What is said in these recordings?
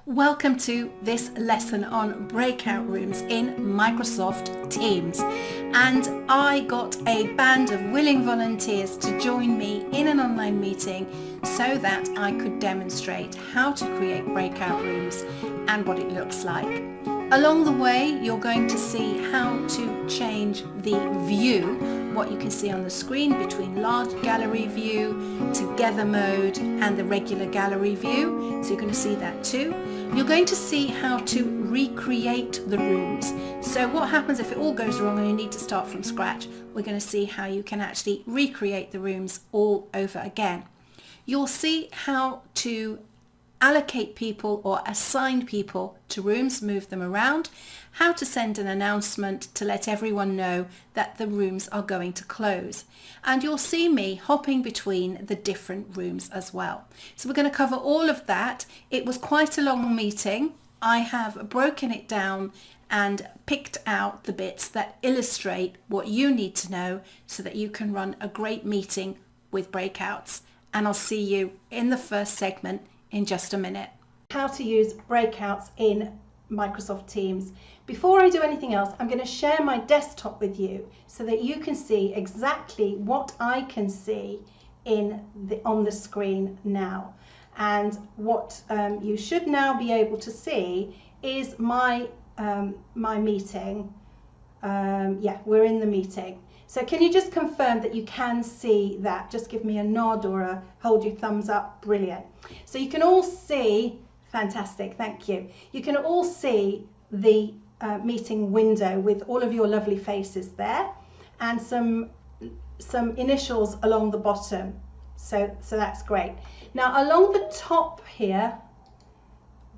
Welcome to this lesson on breakout rooms in Microsoft Teams. And I got a band of willing volunteers to join me in an online meeting so that I could demonstrate how to create breakout rooms and what it looks like. Along the way, you're going to see how to change the view, what you can see on the screen between large gallery view, together mode and the regular gallery view. So you're going to see that too. You're going to see how to recreate the rooms. So what happens if it all goes wrong and you need to start from scratch? We're going to see how you can actually recreate the rooms all over again. You'll see how to allocate people or assign people to rooms, move them around, how to send an announcement to let everyone know that the rooms are going to close. And you'll see me hopping between the different rooms as well. So we're going to cover all of that. It was quite a long meeting. I have broken it down and picked out the bits that illustrate what you need to know so that you can run a great meeting with breakouts. And I'll see you in the first segment in just a minute. How to use breakouts in Microsoft Teams. Before I do anything else, I'm going to share my desktop with you so that you can see exactly what I can see on the screen now. And what you should now be able to see is my meeting. We're in the meeting. So can you just confirm that you can see that? Just give me a nod or a hold your thumbs up. Brilliant. So you can all see, fantastic, thank you. You can all see the meeting window with all of your lovely faces there and some initials along the bottom. So that's great. Now along the top here,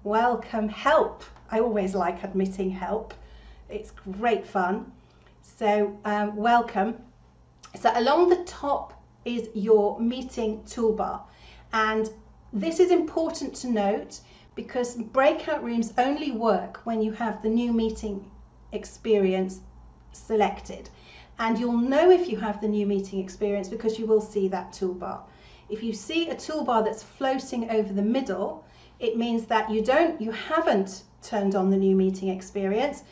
welcome, help. I always like admitting help. It's great fun. So welcome. So along the top is your meeting toolbar, and this is important to note because breakout rooms only work when you have the new meeting experience selected, and you'll know if you have the new meeting experience because you will see that toolbar. If you see a toolbar that's floating over the middle, it means that you haven't turned on the new meeting experience,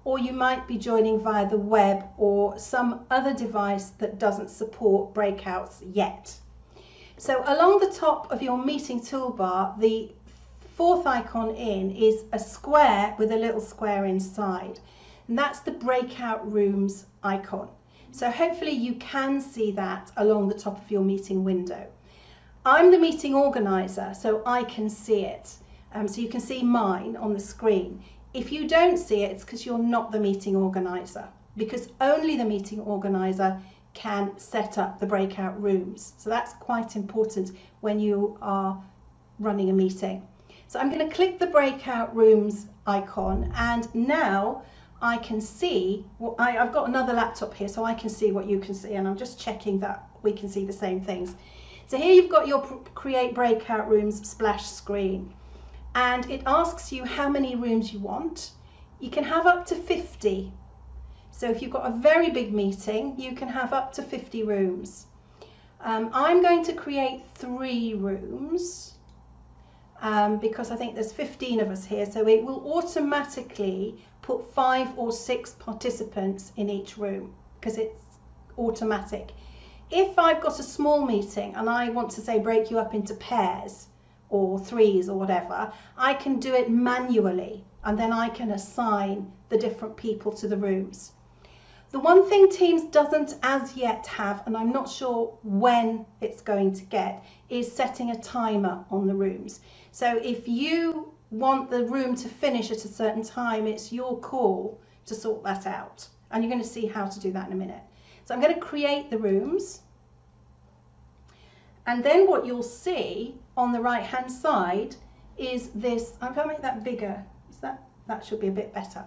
or you might be joining via the web or some other device that doesn't support breakouts yet. So along the top of your meeting toolbar, the fourth icon in is a square with a little square inside, and that's the breakout rooms icon. So hopefully you can see that along the top of your meeting window. I'm the meeting organizer, so I can see it. So you can see mine on the screen. If you don't see it, it's because you're not the meeting organizer, because only the meeting organizer can set up the breakout rooms. So that's quite important when you are running a meeting. So I'm going to click the breakout rooms icon, and now I can see, I've got another laptop here so I can see what you can see, and I'm just checking that we can see the same things. So here you've got your create breakout rooms splash screen. And it asks you how many rooms you want. You can have up to 50. So if you've got a very big meeting, you can have up to 50 rooms. I'm going to create 3 rooms because I think there's 15 of us here. So it will automatically put 5 or 6 participants in each room because it's automatic. If I've got a small meeting and I want to say break you up into pairs, or 3s or whatever, I can do it manually, and then I can assign the different people to the rooms. The one thing Teams doesn't as yet have, and I'm not sure when it's going to get, is setting a timer on the rooms. So if you want the room to finish at a certain time, it's your call to sort that out, and you're going to see how to do that in a minute. So I'm going to create the rooms. And then what you'll see on the right hand side is this. I'm going to make that bigger. That should be a bit better.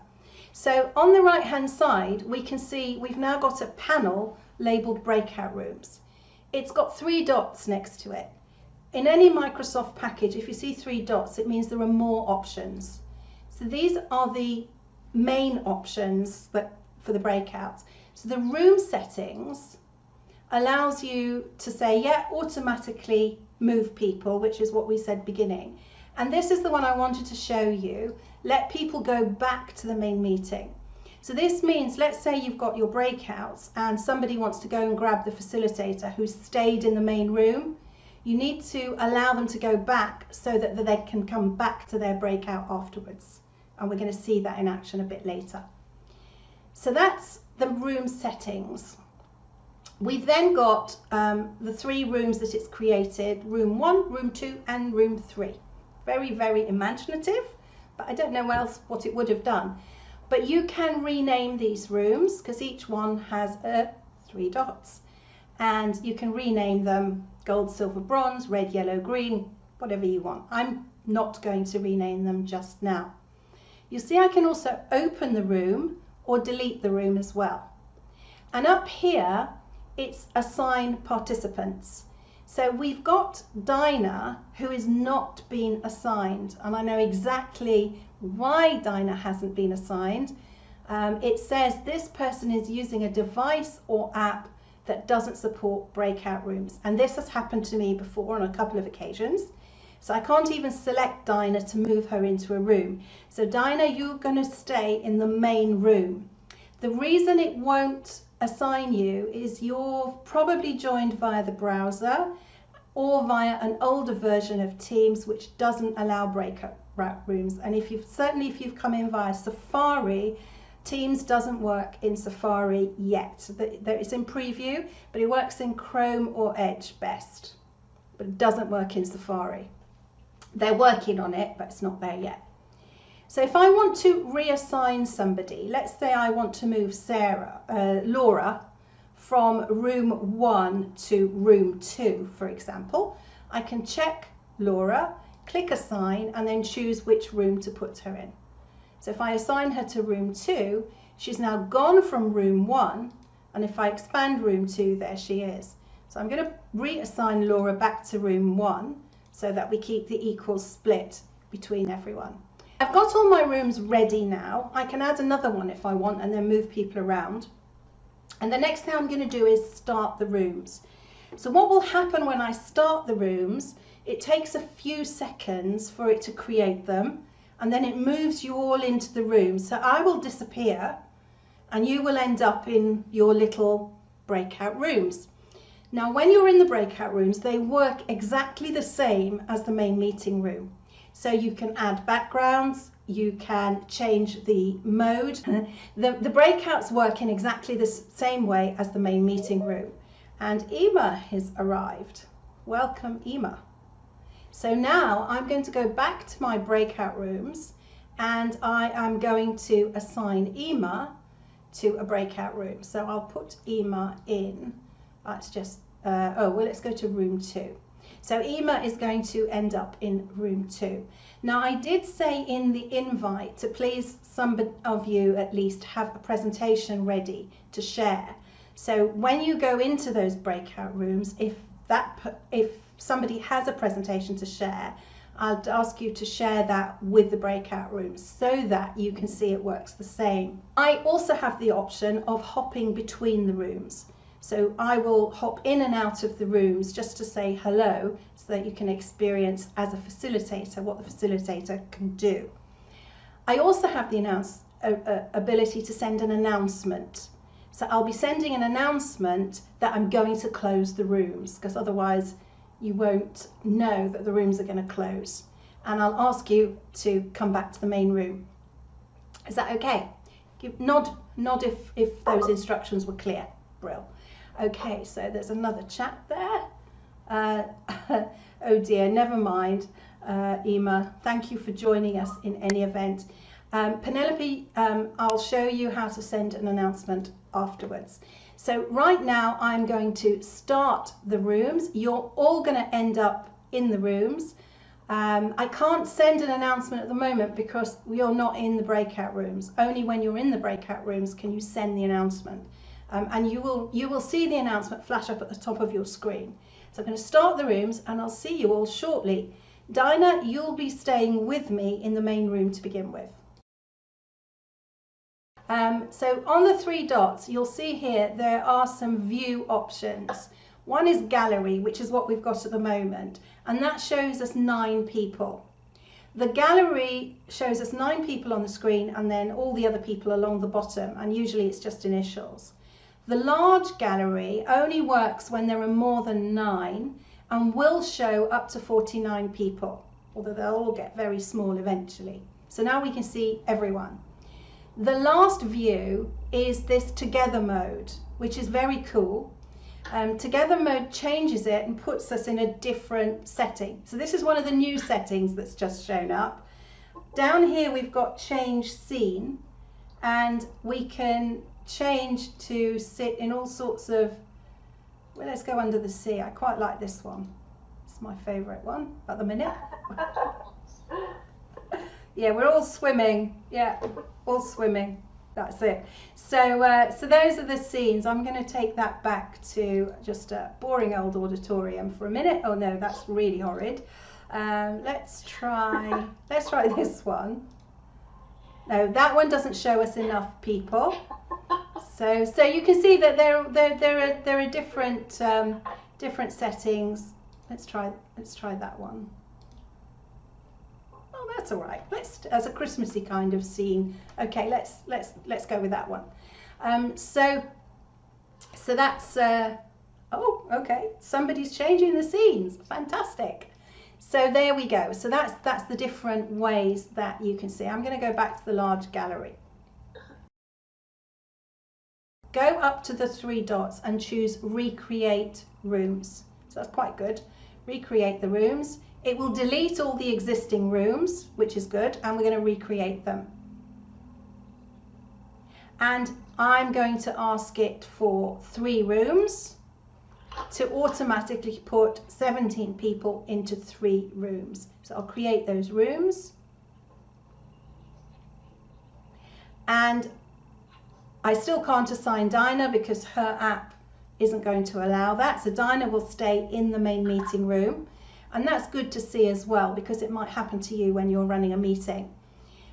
So on the right hand side we can see we've now got a panel labelled breakout rooms. It's got 3 dots next to it. In any Microsoft package, if you see 3 dots, it means there are more options. So these are the main options for the breakouts. So the room settings allows you to say, yeah, automatically move people, which is what we said beginning. And this is the one I wanted to show you. Let people go back to the main meeting. So this means, let's say you've got your breakouts and somebody wants to go and grab the facilitator who's stayed in the main room. You need to allow them to go back so that they can come back to their breakout afterwards. And we're going to see that in action a bit later. So that's the room settings. We've then got the 3 rooms that it's created, room 1, room 2 and room 3. Very, very imaginative, but I don't know what it would have done. But you can rename these rooms because each one has 3 dots. And you can rename them gold, silver, bronze, red, yellow, green, whatever you want. I'm not going to rename them just now. You see I can also open the room or delete the room as well. And up here, it's assign participants. So we've got Dinah, who is not been assigned, and I know exactly why Dinah hasn't been assigned. It says this person is using a device or app that doesn't support breakout rooms, and this has happened to me before on a couple of occasions. So I can't even select Dinah to move her into a room. So Dinah, you're going to stay in the main room. The reason it won't assign you is you're probably joined via the browser or via an older version of Teams which doesn't allow breakout rooms. And if you've come in via Safari, Teams doesn't work in Safari yet. It's in preview, but it works in Chrome or Edge best, but it doesn't work in Safari. They're working on it, but it's not there yet. So if I want to reassign somebody, let's say I want to move Laura from room 1 to room 2, for example, I can check Laura, click assign, and then choose which room to put her in. So if I assign her to room 2, she's now gone from room 1, and if I expand room 2, there she is. So I'm going to reassign Laura back to room 1 so that we keep the equal split between everyone. I've got all my rooms ready now. I can add another one if I want and then move people around. And the next thing I'm going to do is start the rooms. So what will happen when I start the rooms, it takes a few seconds for it to create them, and then it moves you all into the room. So I will disappear and you will end up in your little breakout rooms. Now when you're in the breakout rooms, they work exactly the same as the main meeting room. So you can add backgrounds, you can change the mode. The breakouts work in exactly the same way as the main meeting room. And Emma has arrived. Welcome, Emma. So now I'm going to go back to my breakout rooms and I am going to assign Emma to a breakout room. So I'll put Emma in, let's go to room 2. So Emma is going to end up in room 2. Now I did say in the invite to please some of you at least have a presentation ready to share. So when you go into those breakout rooms, if somebody has a presentation to share, I'll ask you to share that with the breakout rooms so that you can see it works the same. I also have the option of hopping between the rooms. So I will hop in and out of the rooms just to say hello so that you can experience as a facilitator what the facilitator can do. I also have the ability to send an announcement. So I'll be sending an announcement that I'm going to close the rooms, because otherwise you won't know that the rooms are going to close. And I'll ask you to come back to the main room. Is that okay? Nod if those instructions were clear. Brill. Okay, so there's another chat there. Oh dear, never mind, Emma. Thank you for joining us in any event. Penelope, I'll show you how to send an announcement afterwards. So right now I'm going to start the rooms. You're all going to end up in the rooms. I can't send an announcement at the moment because you're not in the breakout rooms. Only when you're in the breakout rooms can you send the announcement. And you will see the announcement flash up at the top of your screen. So I'm going to start the rooms and I'll see you all shortly. Dinah, you'll be staying with me in the main room to begin with. So on the 3 dots, you'll see here there are some view options. One is gallery, which is what we've got at the moment, and that shows us 9 people. The gallery shows us 9 people on the screen and then all the other people along the bottom, and usually it's just initials. The large gallery only works when there are more than 9 and will show up to 49 people, although they'll all get very small eventually. So now we can see everyone. The last view is this together mode, which is very cool. Together mode changes it and puts us in a different setting. So this is one of the new settings that's just shown up. Down here we've got change scene, and we can change to sit in all sorts of, well, let's go under the sea. I quite like this one. It's my favourite one at the minute. Yeah, we're all swimming. Yeah, all swimming. That's it. So so those are the scenes. I'm going to take that back to just a boring old auditorium for a minute. Oh no, that's really horrid. Let's try this one. No, that one doesn't show us enough people. So you can see that there are different different settings. Let's try that one. Oh, that's all right. As a Christmassy kind of scene. Okay, let's go with that one. So that's oh, okay. Somebody's changing the scenes. Fantastic. So there we go. So that's the different ways that you can see. I'm going to go back to the large gallery. Go up to the 3 dots and choose recreate rooms. So that's quite good. Recreate the rooms. It will delete all the existing rooms, which is good, and we're going to recreate them. And I'm going to ask it for 3 rooms to automatically put 17 people into 3 rooms. So I'll create those rooms. And I still can't assign Dinah because her app isn't going to allow that. So Dinah will stay in the main meeting room. And that's good to see as well, because it might happen to you when you're running a meeting.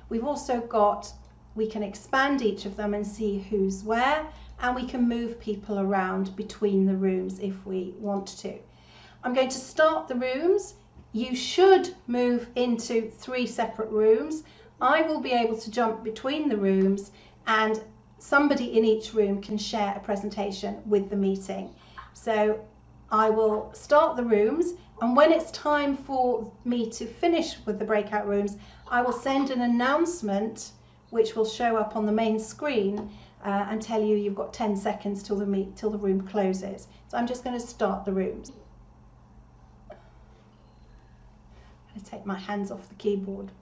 We've also got, we can expand each of them and see who's where, and we can move people around between the rooms if we want to. I'm going to start the rooms. You should move into 3 separate rooms. I will be able to jump between the rooms, and somebody in each room can share a presentation with the meeting. So I will start the rooms, and when it's time for me to finish with the breakout rooms, I will send an announcement which will show up on the main screen and tell you you've got 10 seconds till the room closes. So I'm just going to start the rooms. I'm going to take my hands off the keyboard.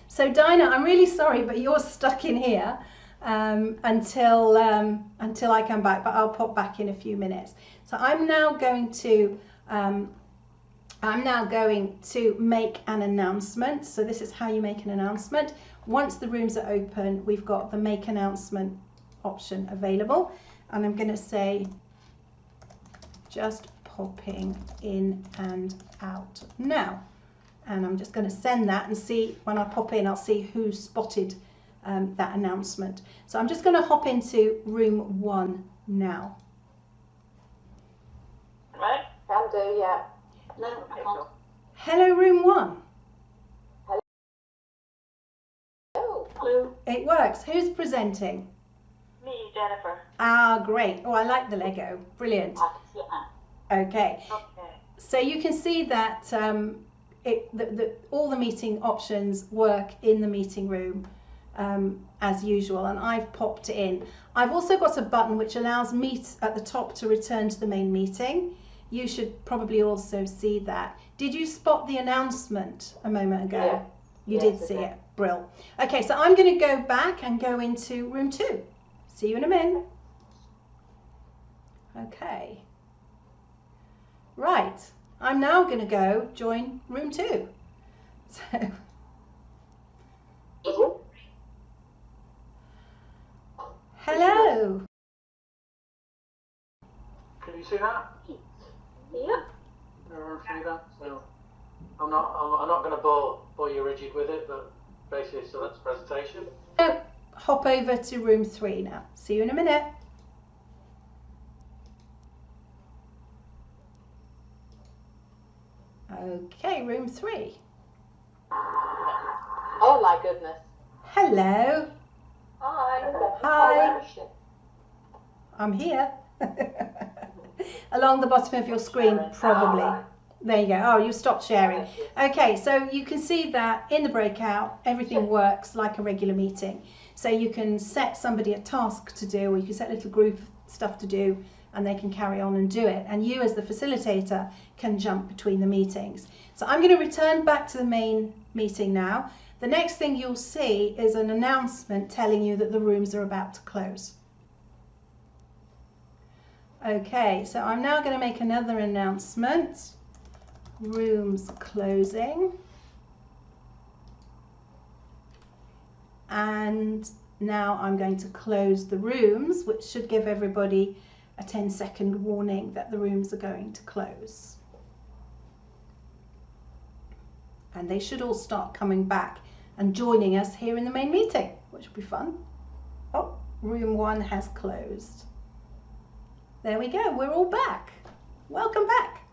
So Dinah, I'm really sorry, but you're stuck in here until I come back, but I'll pop back in a few minutes. So I'm now going to make an announcement. So this is how you make an announcement. Once the rooms are open, we've got the make announcement option available, and I'm going to say just popping in and out now, and I'm just going to send that and see when I pop in, I'll see who spotted that announcement. So I'm just going to hop into room 1 now. Right? Can do, yeah. No, I can't. Hello, room 1. Hello. Hello. It works. Who's presenting? Me, Jennifer. Ah, great. Oh, I like the Lego. Brilliant. Okay. Okay. So you can see that all the meeting options work in the meeting room as usual, and I've popped it in. I've also got a button which allows Meet at the top to return to the main meeting. You should probably also see that. Did you spot the announcement a moment ago? Yeah. You did see it. Brill. Okay, so I'm going to go back and go into room 2. See you in a minute. Okay. Right. I'm now going to go join room 2. So. Hello. Can you see that? Yeah. Everyone see that? So I'm not going to bore you rigid with it, but basically, so that's the presentation. Hop over to room 3 now. See you in a minute. Okay, room 3. Oh my goodness. Hello. Hi. Hi. I'm here. Along the bottom of your screen, probably. There you go. Oh, you stopped sharing. Okay, so you can see that in the breakout, everything works like a regular meeting. So you can set somebody a task to do, or you can set a little group of stuff to do, and they can carry on and do it. And you as the facilitator can jump between the meetings. So I'm going to return back to the main meeting now. The next thing you'll see is an announcement telling you that the rooms are about to close. Okay, so I'm now going to make another announcement. Rooms closing. And now I'm going to close the rooms, which should give everybody a 10-second warning that the rooms are going to close. And they should all start coming back and joining us here in the main meeting, which will be fun. Oh, room 1 has closed. There we go, we're all back. Welcome back.